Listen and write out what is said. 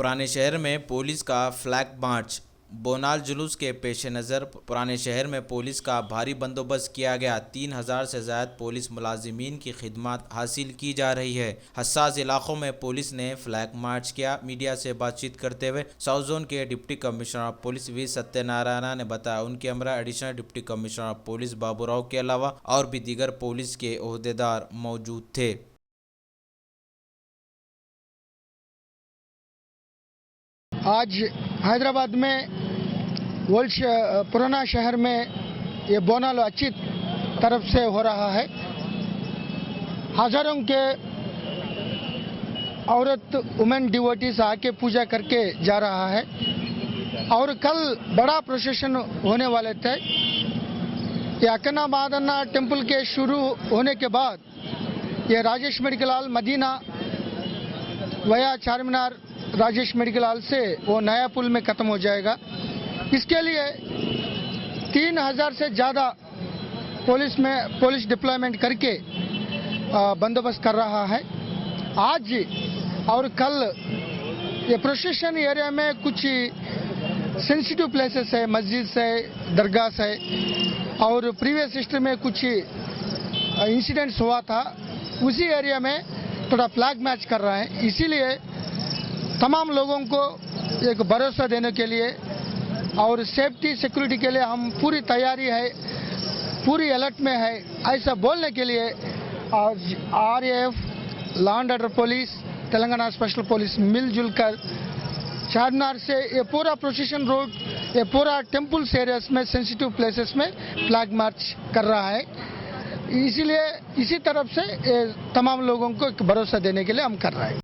पुराने शहर में पुलिस का फ्लैग मार्च। बोनाल जुलूस के पेश नज़र पुराने शहर में पुलिस का भारी बंदोबस्त किया गया। 3000 से ज़्यादा पुलिस मुलाजिमीन की खिदमत हासिल की जा रही है। हसास इलाकों में पुलिस ने फ्लैग मार्च किया। मीडिया से बातचीत करते हुए साउथ जोन के deputy commissioner of police V Satyanarayana ने बताया उनके हमरा additional deputy commissioner of police Baburao के अलावा और भी दीगर पुलिस के ओहदेदार मौजूद थे। आज हैदराबाद में पुराना शहर में ये बोनाल अच्छी तरफ से हो रहा है। हजारों के औरत वुमेन डिवोटीज आके पूजा करके जा रहा है और कल बड़ा प्रोसेशन होने वाले थे। ये अकना मादन्ना टेम्पल के शुरू होने के बाद ये राजेश मेडिकल हॉल मदीना वया चारमीनार राजेश मेडिकल हॉल से वो नया पुल में ख़त्म हो जाएगा। इसके लिए 3000 से ज़्यादा पुलिस डिप्लॉयमेंट करके बंदोबस्त कर रहा है। आज और कल ये प्रोसेशन एरिया में कुछ सेंसिटिव प्लेसेस है, मस्जिद है, दरगाह है और प्रीवियस हिस्ट्री में कुछ इंसिडेंट्स हुआ था, उसी एरिया में थोड़ा फ्लैग मैच कर रहा है। इसीलिए तमाम लोगों को एक भरोसा देने के लिए और सेफ्टी सिक्योरिटी के लिए हम पूरी तैयारी है, पूरी अलर्ट में है, ऐसा बोलने के लिए आज RAF, law and order police, Telangana special police मिलजुल कर चारमीनार से ये पूरा प्रोसेशन रोड, ये पूरा टेम्पल्स एरियाज में सेंसिटिव प्लेसेस में फ्लैग मार्च कर रहा है। इसीलिए इसी तरफ से तमाम लोगों को एक भरोसा देने के लिए हम कर रहे हैं।